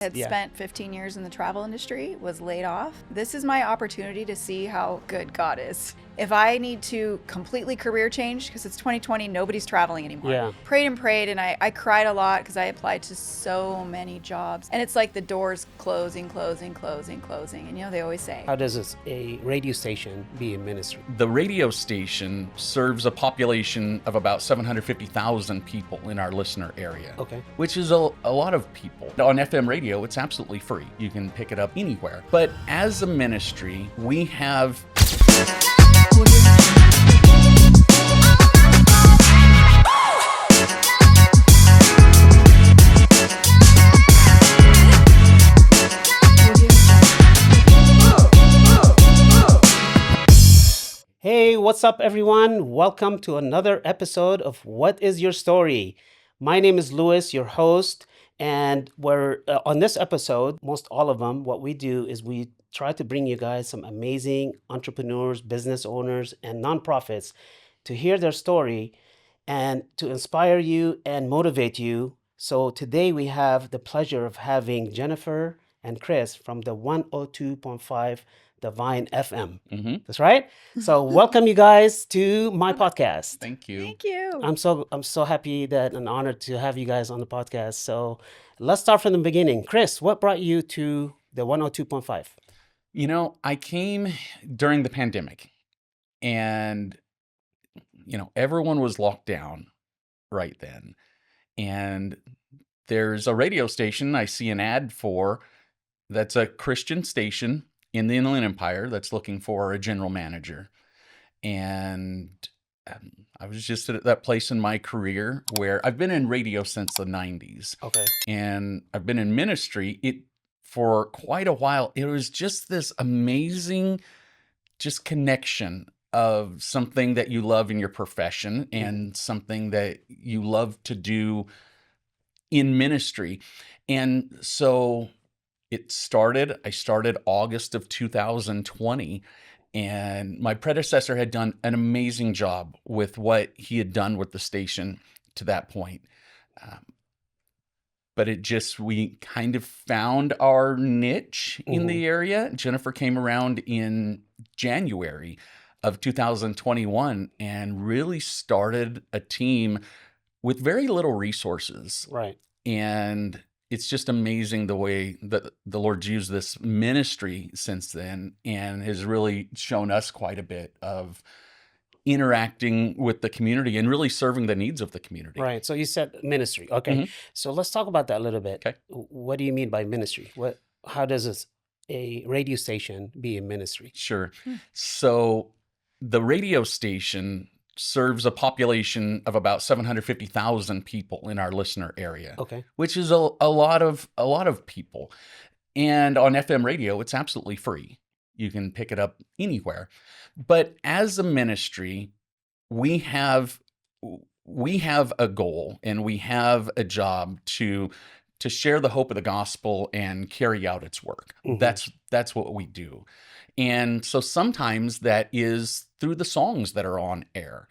Had spent 15 years in the travel industry, was laid off. This is my opportunity to see how good God is. If I need to completely career change, because it's 2020, nobody's traveling anymore. Yeah. Prayed and prayed, and I cried a lot because I applied to so many jobs. And it's like the doors closing. And they always say, How does a radio station be in ministry? The radio station serves a population of about 750,000 people in our listener area. Okay. Which is a lot of people. On FM radio, it's absolutely free. You can pick it up anywhere. But as a ministry, we have... Hey, what's up, everyone? Welcome to another episode of What is Your Story? My name is Louis, your host, and we're on this episode, most all of them, what we do is we try to bring you guys some amazing entrepreneurs, business owners, and nonprofits to hear their story and to inspire you and motivate you. So today we have the pleasure of having Jennifer and Chris from the 102.5 Divine FM. Mm-hmm. That's right. So welcome you guys to my podcast. Thank you. thank you. I'm so happy and honored to have you guys on the podcast. So let's start from the beginning. Chris, what brought you to the 102.5? You know, I came during the pandemic and, everyone was locked down right then. And there's a radio station I see an ad for that's a Christian station in the Inland Empire that's looking for a general manager. And I was just at that place in my career where I've been in radio since the 90s. Okay. And I've been in ministry for quite a while. It was just this amazing connection of something that you love in your profession and something that you love to do in ministry. And so I started August of 2020, and my predecessor had done an amazing job with what he had done with the station to that point. But we kind of found our niche in the area. Jennifer came around in January of 2021 and really started a team with very little resources. Right. And it's just amazing the way that the Lord's used this ministry since then and has really shown us quite a bit of interacting with the community and really serving the needs of the community. Right. So you said ministry. Okay. Mm-hmm. So let's talk about that a little bit. Okay. What do you mean by ministry? How does a radio station be in ministry? Sure. So the radio station serves a population of about 750,000 people in our listener area. Okay. Which is a lot of people. And on FM radio, it's absolutely free. You can pick it up anywhere. But as a ministry, we have a goal and we have a job to share the hope of the gospel and carry out its work. Mm-hmm. That's what we do. And so sometimes that is through the songs that are on air,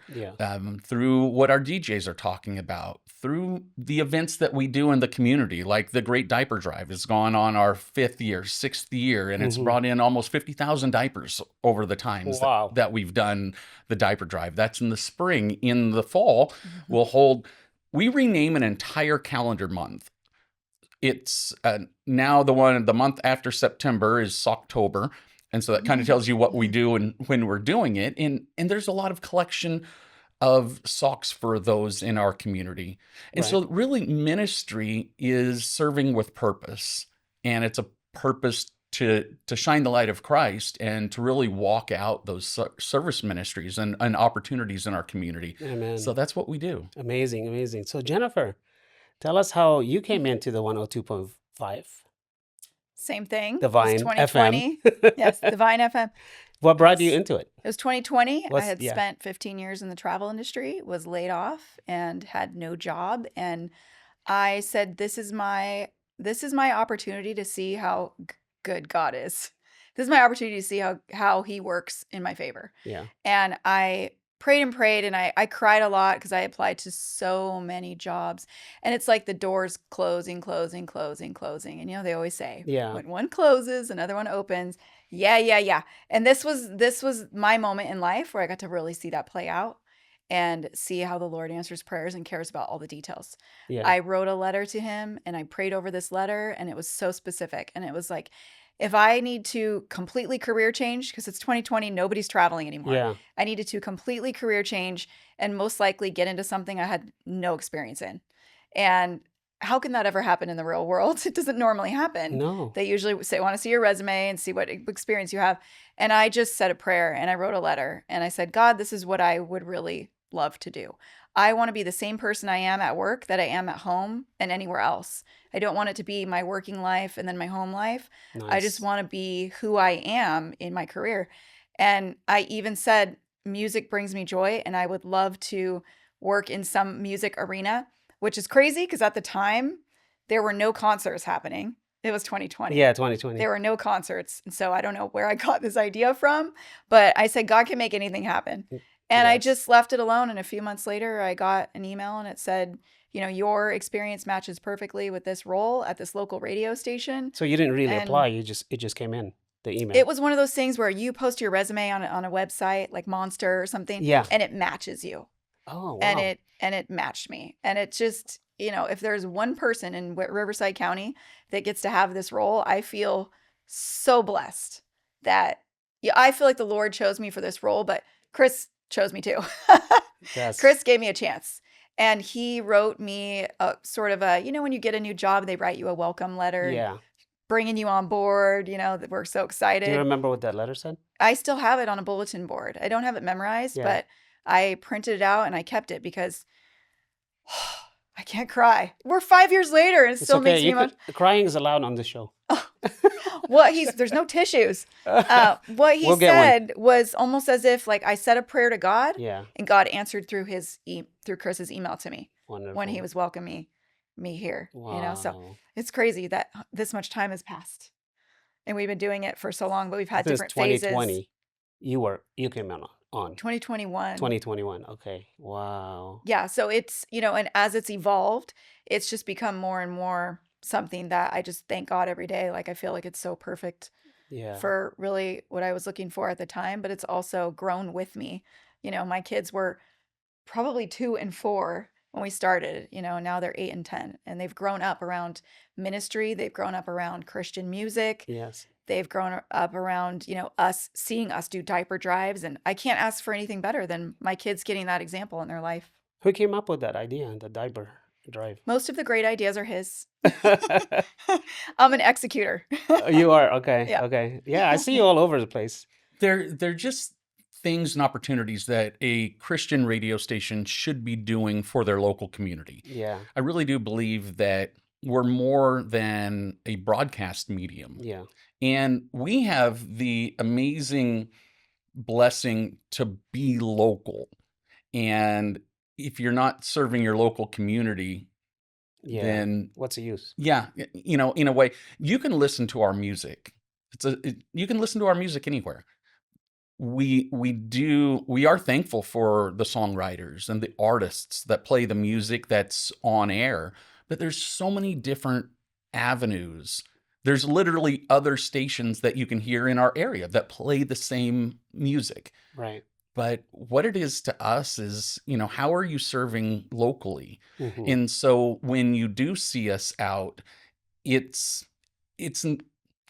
through what our DJs are talking about, through the events that we do in the community, like the Great Diaper Drive has gone on our 6th year, and it's brought in almost 50,000 diapers over the times that we've done the Diaper Drive. That's in the spring. In the fall, we rename an entire calendar month. It's now the month after September is Socktober. And so that kind of tells you what we do and when we're doing it. And there's a lot of collection of socks for those in our community. And so really ministry is serving with purpose. And it's a purpose to shine the light of Christ and to really walk out those service ministries and opportunities in our community. Amen. So that's what we do. Amazing. So Jennifer, tell us how you came into the 102.5. Same thing. Divine It was 2020. Yes, Divine FM. What brought you into it? It was 2020. I had yeah. spent 15 years in the travel industry, was laid off, and had no job. And I said, this is my opportunity to see how good God is. This is my opportunity to see how he works in my favor. Yeah. And I prayed and prayed, and I cried a lot because I applied to so many jobs, and it's like the doors closing, closing, closing, closing, and they always say, Yeah. when one closes, another one opens. Yeah. And this was my moment in life where I got to really see that play out and see how the Lord answers prayers and cares about all the details. Yeah. I wrote a letter to him and I prayed over this letter, and it was so specific, and it was like, if I need to completely career change, because it's 2020, nobody's traveling anymore. Yeah. I needed to completely career change and most likely get into something I had no experience in. And how can that ever happen in the real world? It doesn't normally happen. No. They usually want to see your resume and see what experience you have. And I just said a prayer and I wrote a letter and I said, God, this is what I would really love to do. I want to be the same person I am at work that I am at home and anywhere else. I don't want it to be my working life and then my home life. Nice. I just want to be who I am in my career. And I even said, music brings me joy, and I would love to work in some music arena, which is crazy because at the time, there were no concerts happening. It was 2020. Yeah, 2020. There were no concerts. And so I don't know where I got this idea from, but I said, God can make anything happen. And I just left it alone. And a few months later, I got an email and it said, your experience matches perfectly with this role at this local radio station. So you didn't really And apply. It just came in, the email. it was one of those things where you post your resume on a website like Monster or something, Yeah. and it matches you. Oh, wow. And it matched me. And it just, if there's one person in Riverside County that gets to have this role, I feel so blessed that I feel like the Lord chose me for this role, but Chris chose me too. Yes. Chris gave me a chance. And he wrote me a sort of a, when you get a new job, they write you a welcome letter, Yeah. bringing you on board, that we're so Do you excited. remember what that letter said? I still have it on a bulletin board. I don't have it memorized, Yeah. but I printed it out and I kept it because I can't cry. We're 5 years later and it It's still okay. makes me much. Crying is allowed on the show. There's no tissues. What he We'll get one. said was almost as if like I said a prayer to God Yeah. and God answered through through Chris's email to me Wonderful. when he was welcoming me here. So Wow. it's crazy that this much time has passed and we've been doing it for so long, but we've had This is different phases. 2020. You came on 2021. 2021. Okay. Wow. Yeah. So it's, and as it's evolved, it's just become more and more something that I just thank God every day. Like I feel like it's so perfect Yeah. for really what I was looking for at the time, but it's also grown with me. My kids were probably 2 and 4 when we started, now they're 8 and 10, and they've grown up around ministry. They've grown up around Christian music. Yes. They've grown up around, seeing us do diaper drives. And I can't ask for anything better than my kids getting that example in their life. Who came up with that idea, the diaper drive? Most of the great ideas are his. I'm an executor. You are? Okay. Yeah. Okay. Yeah, I see you all over the place. They're just things and opportunities that a Christian radio station should be doing for their local community. Yeah. I really do believe that we're more than a broadcast medium. Yeah. And we have the amazing blessing to be local. And if you're not serving your local community, Yeah. then What's the use? yeah, in a way, you can listen to our music. You can listen to our music anywhere. We are thankful for the songwriters and the artists that play the music that's on air, but there's so many different avenues. There's literally other stations that you can hear in our area that play the same music. Right. But what it is to us is, how are you serving locally? Mhm. And so when you do see us out, it's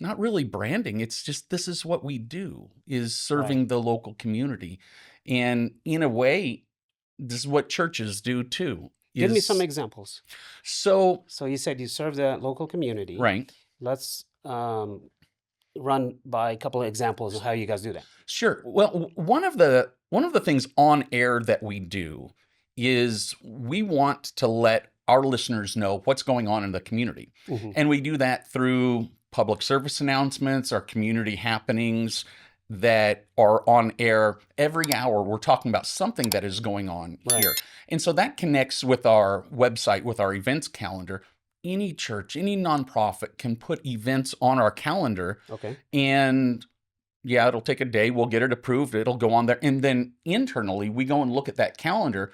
not really branding. It's just, this is what we do, is serving the local community. And in a way, this is what churches do too. Give me some examples. So you said you serve the local community. right. Let's run by a couple of examples of how you guys do that. Sure. Well, one of the things on air that we do is we want to let our listeners know what's going on in the community. Mhm. And we do that through public service announcements, our community happenings that are on air every hour. We're talking about something that is going on here. And so that connects with our website, with our events calendar. Any church, any nonprofit can put events on our calendar. Okay. And yeah, it'll take a day. We'll get it approved. It'll go on there. And then internally, we go and look at that calendar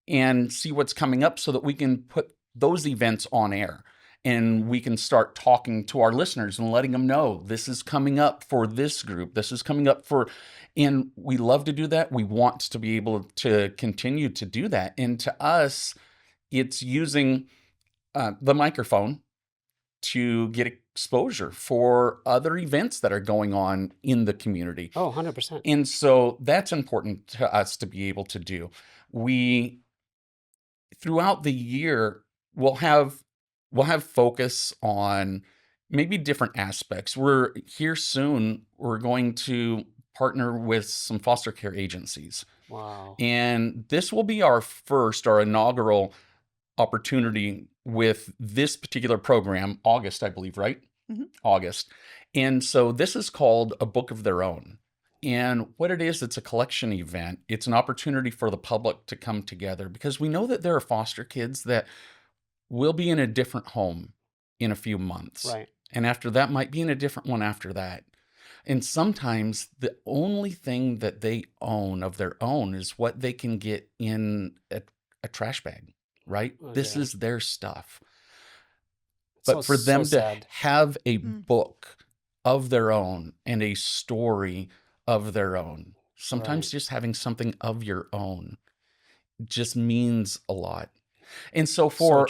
and see what's coming up so that we can put those events on air. And we can start talking to our listeners and letting them know this is coming up for this group. This is coming up for, and we love to do that. We want to be able to continue to do that. And to us, it's using the microphone to get exposure for other events that are going on in the community. Oh, 100%. And so that's important to us to be able to do. We, throughout the year, we'll have focus on maybe different aspects. We're here soon. We're going to partner with some foster care agencies. Wow. And this will be our inaugural opportunity with this particular program, August, I believe, right? Mm-hmm. August. And so this is called A Book of Their Own. And what it is, it's a collection event. It's an opportunity for the public to come together because we know that there are foster kids that will be in a different home in a few months. Right. And after that, might be in a different one after that. And sometimes the only thing that they own of their own is what they can get in a trash bag, right? Oh, This yeah. is their stuff. So- But for them so to sad. have a Mm. book of their own and a story of their own, sometimes Right. just having something of your own just means a lot. And so for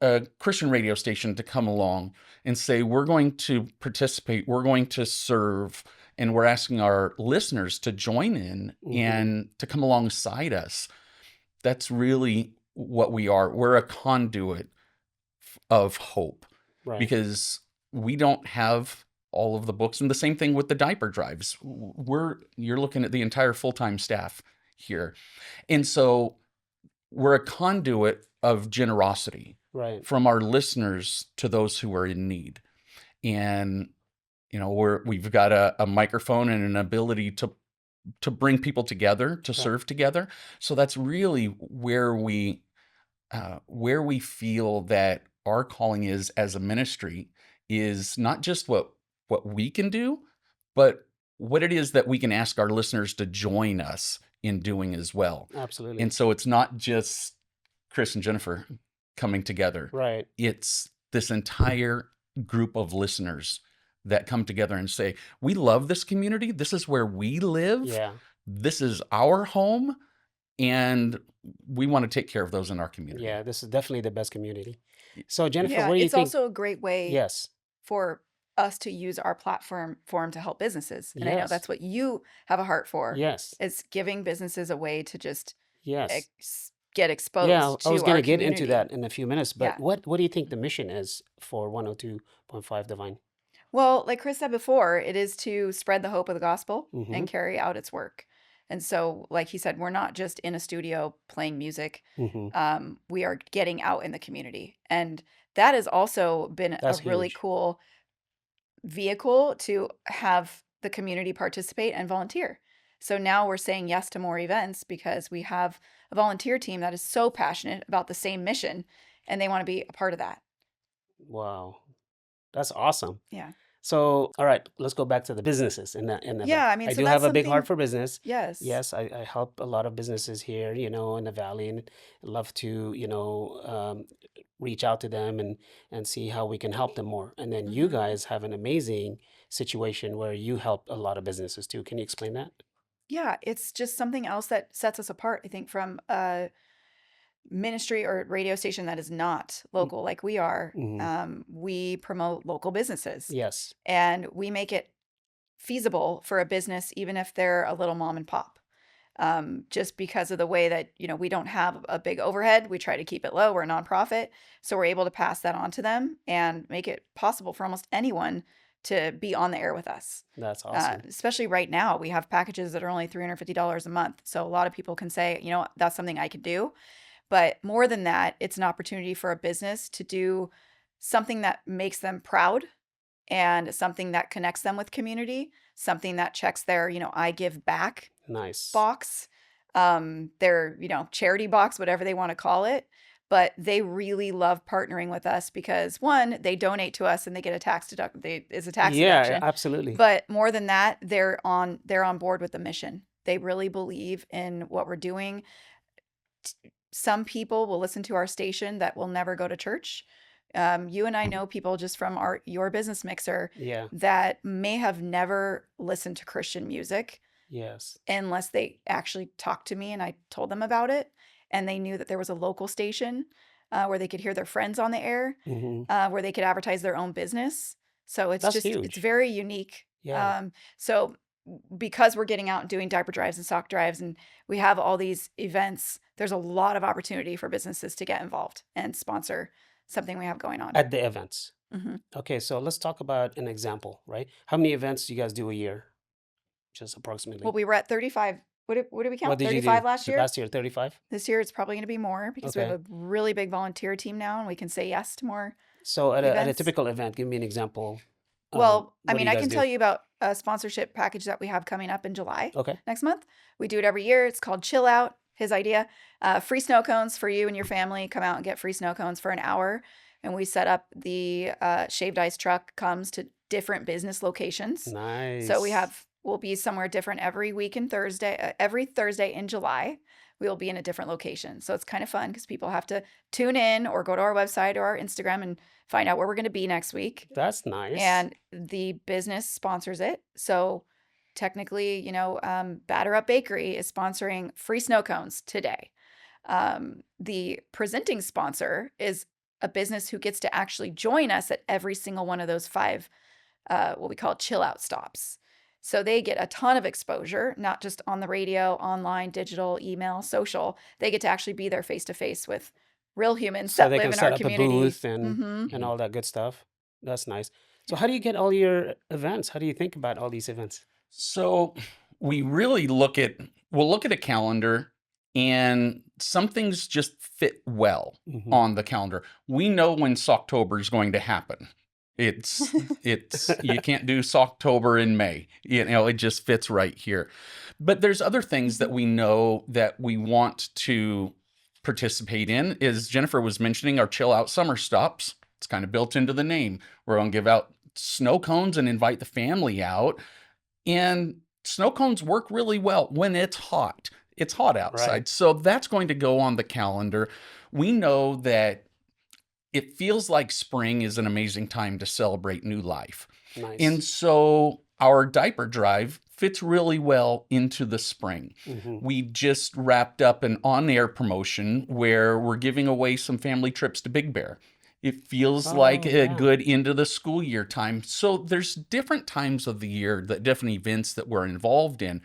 a Christian radio station to come along and say, we're going to participate, we're going to serve, and we're asking our listeners to join in Mhm. and to come alongside us, that's really what we are. We're a conduit of hope Right. because we don't have all of the books. And the same thing with the diaper drives. You're looking at the entire full-time staff here. And so we're a conduit of generosity Right. from our listeners to those who are in need. And, you know, we've got a microphone and an ability to bring people together, to Right. serve together. So that's really where we feel that our calling is as a ministry is not just what we can do, but what it is that we can ask our listeners to join us in doing as well. Absolutely. And so it's not just Chris and Jennifer coming together. Right. It's this entire group of listeners that come together and say, we love this community. This is where we live. Yeah. This is our home. And we want to take care of those in our community. Yeah. This is definitely the best community. So Jennifer, Yeah, what do you it's think? also a great way Yes. for us to use our platform to help businesses. And I know Yes. that's what you have a heart for. Yes. It's giving businesses a way to just Yes. get exposed Yeah, I to was going our to get into community. that in a few minutes, but Yeah. what do you think the mission is for 102.5 Divine? Well, like Chris said before, it is to spread the hope of the gospel Mhm. and carry out its work. And so, like he said, we're not just in a studio playing music. Mhm. We are getting out in the community. And that has also been That's a really huge. cool vehicle to have the community participate and volunteer. So now we're saying yes to more events because we have a volunteer team that is so passionate about the same mission and they want to be a part of that. Wow. That's awesome. Yeah. So, all right, let's go back to the businesses in that. Yeah, I mean, I so do that's have a big heart something- for business. Yes. Yes, I help a lot of businesses here, in the valley, and love to, reach out to them and see how we can help them more. And then you Mhm. guys have an amazing situation where you help a lot of businesses too. Can you explain that? Yeah, it's just something else that sets us apart, I think, from a ministry or radio station that is not local like we are. Mhm. We promote local businesses Yes. and we make it feasible for a business, even if they're a little mom and pop. Just because of the way that, we don't have a big overhead, we try to keep it low. We're a nonprofit. So we're able to pass that on to them and make it possible for almost anyone to be on the air with us. That's awesome. Especially right now, we have packages that are only $350 a month. So a lot of people can say, that's something I could do. But more than that, it's an opportunity for a business to do something that makes them proud and something that connects them with community, something that checks their, I give back Nice. box, their, charity box, whatever they want to call it. but they really love partnering with us because one, they donate to us and they get a tax deduction. It's a tax Yeah, deduction. absolutely. But more than that, they're on board with the mission. They really believe in what we're doing. Some people will listen to our station that will never go to church. You and I know people just from your business mixer Yeah. that may have never listened to Christian music Yes. unless they actually talked to me and I told them about it, and they knew that there was a local station where they could hear their friends on the air, where they could advertise their own business. So it's That's it's huge. very unique. Yeah. So because we're getting out and doing diaper drives and sock drives and we have all these events, there's a lot of opportunity for businesses to get involved and sponsor something we have going on. At the events. Mhm. Okay, so let's talk about an example, right? How many events do you guys do a year? Just Well, approximately. we were at 35. What did we What count? did you 35 do last year? last year? 35? This year it's probably going to be more because we have Okay. a really big volunteer team now and we can say yes to more So at a events. typical event, give me an example. Well, I What do mean, you I guys can do? tell you about a sponsorship package that we have coming up in July Okay. next month. We do it every year. It's called Chill Out, his idea. Free snow cones for you and your family. Come out and get free snow cones for an hour. And we set up the shaved ice truck comes to different business locations. So we'll be somewhere different every Thursday in July. We will be in a different location. So it's kind of fun because people have to tune in or go to our website or our Instagram and find out where we're going to be next week. That's nice. And the business sponsors it. So technically, Batter Up Bakery is sponsoring free snow cones today. The presenting sponsor is a business who gets to actually join us at every single one of those 5, what we call chill out stops. So they get a ton of exposure, not just on the radio, online, digital, email, social. They get to actually be there face to face with real humans so that they live can in set our up community. a booth Mhm. and all that good stuff. That's nice. So how do you get all your events? How do you think about all these events? So we really look at a calendar, and some things just fit well on the calendar. We know when Socktober is going to happen. It's you can't do Socktober in May. It just fits right here. But there's other things that we know that we want to participate in. As Jennifer was mentioning, our chill out summer stops. It's kind of built into the name. We're going to give out snow cones and invite the family out. And snow cones work really well when it's hot. It's hot outside. Right. So that's going to go on the calendar. We know that it feels like spring is an amazing time to celebrate new life. Nice. And so our diaper drive fits really well into the spring. We just wrapped up an on-air promotion where we're giving away some family trips to Big Bear. It feels like a good into the school year time. So there's different times of the year, that different events that we're involved in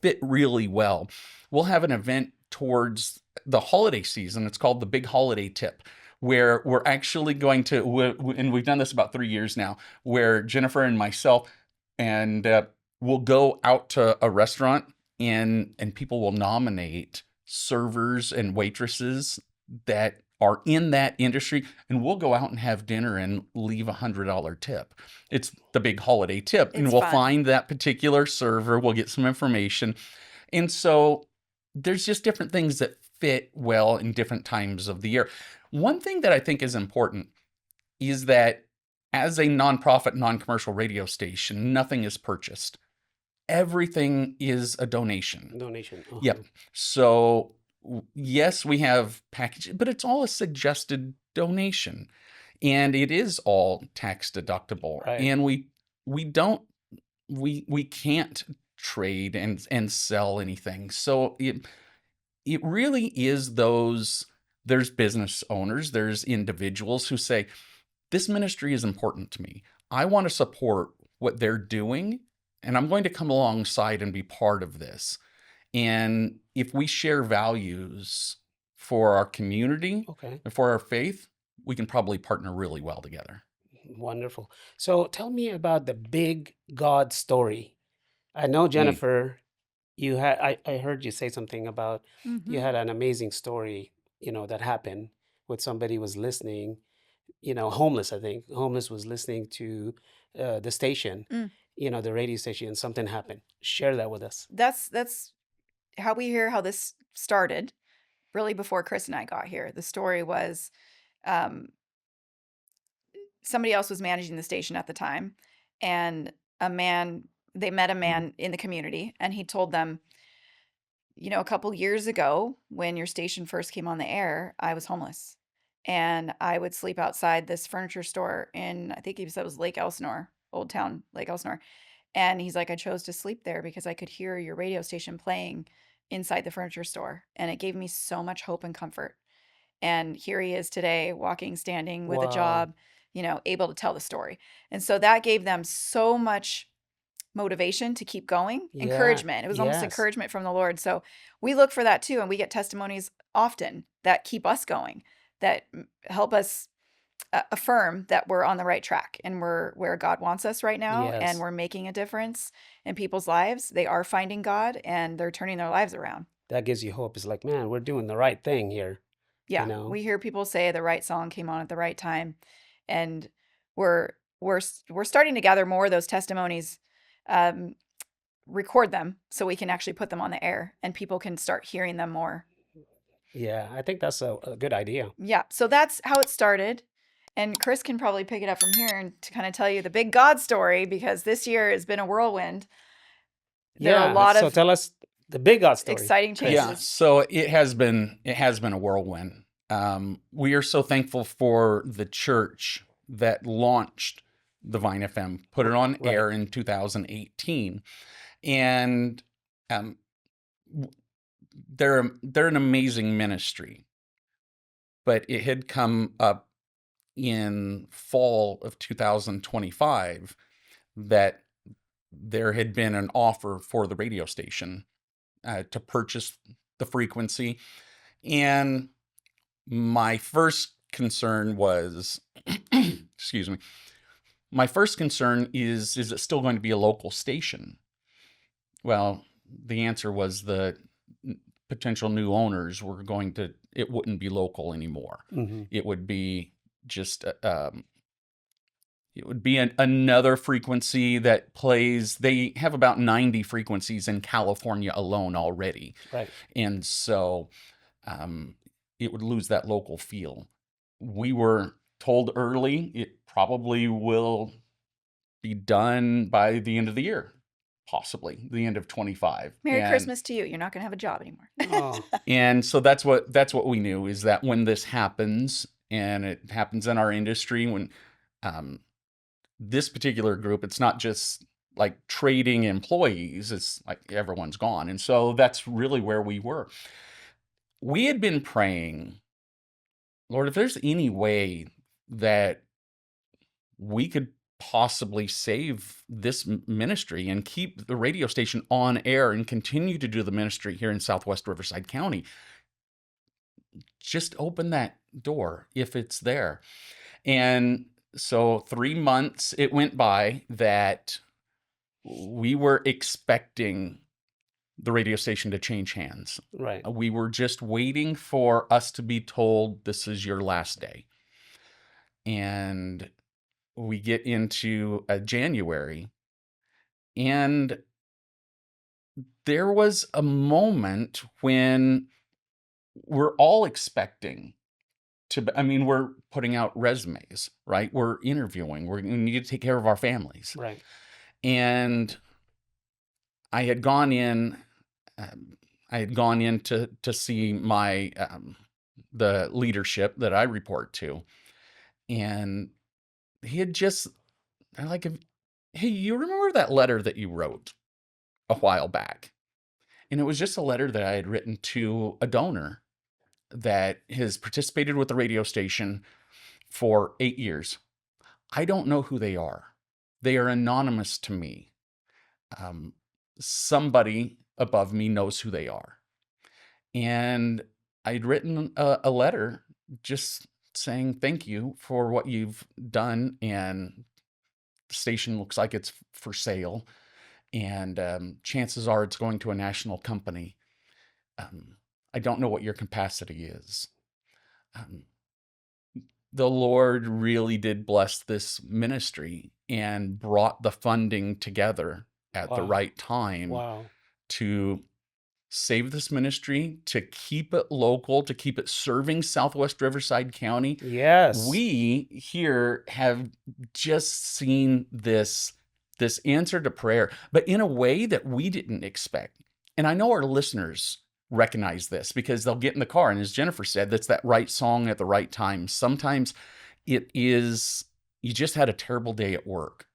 fit really well. We'll have an event towards the holiday season. It's called the Big Holiday Tip, where we're actually going to, and we've done this about 3 years now, where Jennifer and myself and we'll go out to a restaurant and people will nominate servers and waitresses that are in that industry, and we'll go out and have dinner and leave $100 tip. It's the Big Holiday Tip, and we'll find that particular server. We'll get some information. And so there's just different things that fit well in different times of the year. One thing that I think is important is that as a nonprofit, non-commercial radio station, nothing is purchased. Everything is a donation. Yep. So yes, we have packages, but it's all a suggested donation, and it is all tax deductible. Right. And we can't trade and sell anything. So it really is there's business owners, there's individuals who say, this ministry is important to me. I want to support what they're doing, and I'm going to come alongside and be part of this. And if we share values for our community and for our faith, we can probably partner really well together. Wonderful. So tell me about the big God story. I know, Jennifer, you had, I heard you say something about you had an amazing story, that happened with somebody was listening, homeless, I think. Homeless was listening to the station, the radio station, and something happened. Share that with us. That's how we hear how this started. really before Chris and I got here. The story was um, somebody else was managing the station at the time, and they met a man in the community, and he told them, a couple years ago when your station first came on the air, I was homeless. And I would sleep outside this furniture store in, I think he said it was Lake Elsinore, Old Town Lake Elsinore. And he's like, I chose to sleep there because I could hear your radio station playing inside the furniture store. And it gave me so much hope and comfort. And here he is today, walking, standing with a Wow. job, able to tell the story. And so that gave them so much motivation to keep going, Yeah. encouragement. It was almost Yes. encouragement from the Lord. So we look for that too. And we get testimonies often that keep us going, that help us affirm that we're on the right track and we're where God wants us right now. And Yes. we're making a difference in people's lives. They are finding God and they're turning their lives around. That gives you hope. It's like, man, we're doing the right thing here, you Yeah. know? We hear people say the right song came on at the right time. And we're starting to gather more of those testimonies, um, record them so we can actually put them on the air and people can start hearing them more. Yeah, I think that's a good idea. Yeah. So that's how it started. And Chris can probably pick it up from here and to kind of tell you the big God story, because this year has been a whirlwind. There are a Yeah. lot So of tell us the big God story, exciting Chris. Yeah, changes. so it has been a whirlwind. We are so thankful for the church that launched the Vine FM, put it on Right. air in 2018, and um, w- they're an amazing ministry. But it had come up in fall of 2025 that there had been an offer for the radio station to purchase the frequency. And my first concern was, excuse me, my first concern is it still going to be a local station? Well, the answer was the potential new owners were it wouldn't be local anymore. Mm-hmm. It would be just, it would be another frequency that plays. They have about 90 frequencies in California alone already. Right. And so it would lose that local feel. We were told early it probably will be done by the end of the year, possibly the end of 25. Merry Christmas to you. You're not going to have a job anymore. Oh, And so that's what we knew, is that when this happens, and it happens in our industry, when this particular group, it's not just like trading employees, it's like everyone's gone. And so that's really where we were. We had been praying, Lord, if there's any way that we could possibly save this ministry and keep the radio station on air and continue to do the ministry here in Southwest Riverside County, just open that door if it's there. And so 3 months it went by that we were expecting the radio station to change hands. right. We were just waiting for us to be told, this is your last day. And we get into January, and there was a moment when we're all expecting we're putting out resumes, right? We're interviewing, we need to take care of our families. Right. And I had gone in to see my the leadership that I report to, and he had just, they're like, hey, you remember that letter that you wrote a while back? And it was just a letter that I had written to a donor that has participated with the radio station for 8 years. I don't know who they are. They are anonymous to me. Somebody above me knows who they are. And I'd written a letter just saying thank you for what you've done, and the station looks like it's for sale, and chances are it's going to a national company. I don't know what your capacity is. The Lord really did bless this ministry and brought the funding together at the Wow. right time Wow. to save this ministry, to keep it local, to keep it serving Southwest Riverside County. Yes. We here have just seen this answer to prayer, but in a way that we didn't expect. And I know our listeners recognize this because they'll get in the car, and as Jennifer said, that's that right song at the right time. Sometimes it is, you just had a terrible day at work,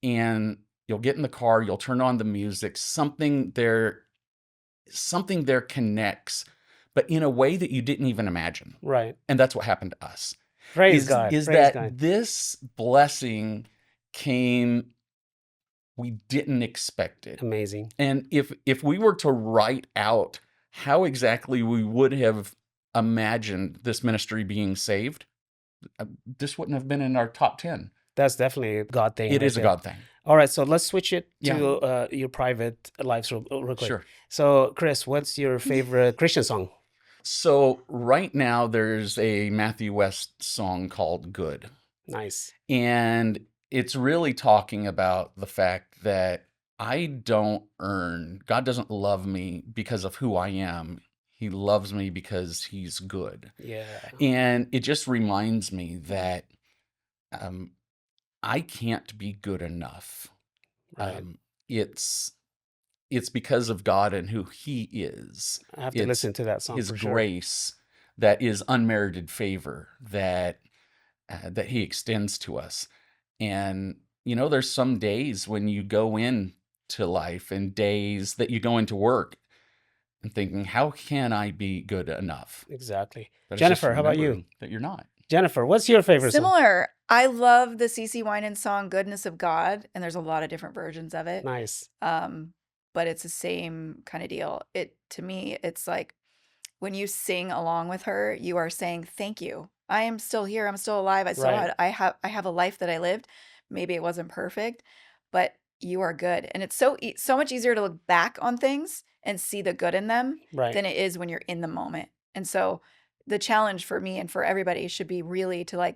and you'll get in the car, you'll turn on the music, something there connects, but in a way that you didn't even imagine. Right. And that's what happened to us. Praise God. Is Praise that God. this blessing came, we didn't expect it. Amazing. And if we were to write out how exactly we would have imagined this ministry being saved, this wouldn't have been in our top 10. That's definitely a God thing. It is a God thing. All right, so let's switch it to your private lives real quick. Sure. So, Chris, what's your favorite Christian song? So right now there's a Matthew West song called Good. Nice. And it's really talking about the fact that God doesn't love me because of who I am. He loves me because he's good. Yeah. And it just reminds me that I can't be good enough. Right. It's because of God and who he is. I have to listen to that song His for sure. grace that is unmerited favor that he extends to us. And there's some days when you go into life and days that you go into work and thinking, how can I be good enough? Exactly. But it's just Jennifer, how about you? remembering that you're not. Jennifer, what's your favorite song? Similar. I love the CeCe Winans song "Goodness of God," and there's a lot of different versions of it. Nice. But it's the same kind of deal. To me, it's like when you sing along with her, you are saying, "Thank you. I am still here. I'm still alive. I have a life that I lived. Maybe it wasn't perfect, but you are good." And it's so much easier to look back on things and see the good in them than it is when you're in the moment. And so the challenge for me and for everybody should be really to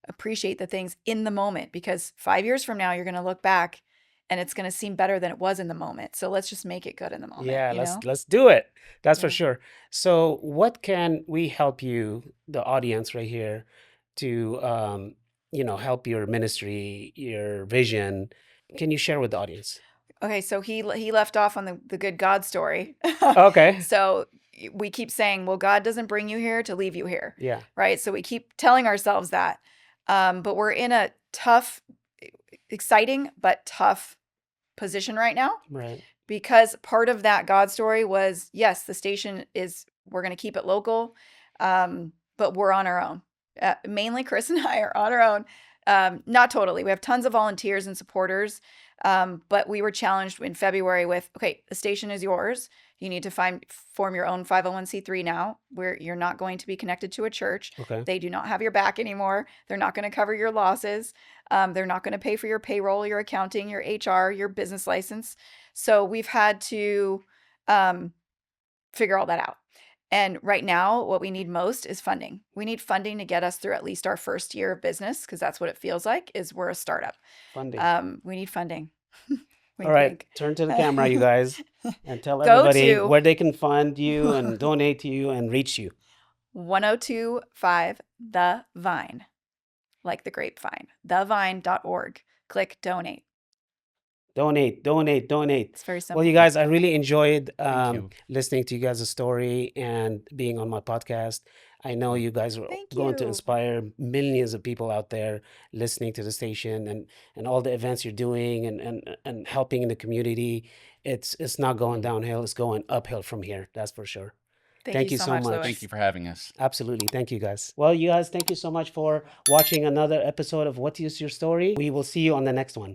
appreciate the things in the moment, because 5 years from now, you're going to look back and it's going to seem better than it was in the moment. So let's just make it good in the moment. Yeah, let's do it. That's for Yeah. sure. So what can we help you, the audience right here, to help your ministry, your vision? Can you share with the audience? Okay, so he left off on the good God story. Okay. So we keep saying, well, God doesn't bring you here to leave you here. Yeah. Right? So we keep telling ourselves that. But we're in a tough, exciting, but tough position right now. Right. Because part of that God story was, yes, the station we're going to keep it local, but we're on our own. Mainly Chris and I are on our own. Not totally. We have tons of volunteers and supporters. But we were challenged in February with, okay, the station is yours. You need to form your own 501c3 now, where you're not going to be connected to a church. Okay. They do not have your back anymore. They're not going to cover your losses. They're not going to pay for your payroll, your accounting, your HR, your business license. So we've had to figure all that out. And right now, what we need most is funding. We need funding to get us through at least our first year of business, because that's what it feels like, is we're a startup. Funding. We need funding. All right, turn to the camera, you guys, and tell everybody where they can find you and donate to you and reach you. 1025 The Vine, like the grapevine, thevine.org. Click donate. Donate. It's very simple. Well, you guys, I really enjoyed Thank you. listening to you guys' story and being on my podcast. I know you guys are going to inspire millions of people out there listening to the station and all the events you're doing and helping in the community. It's not going downhill, it's going uphill from here. That's for sure. Thank you so much. Louis. Thank you for having us. Absolutely. Thank you, guys. Well, you guys, thank you so much for watching another episode of What Is Your Story? We will see you on the next one.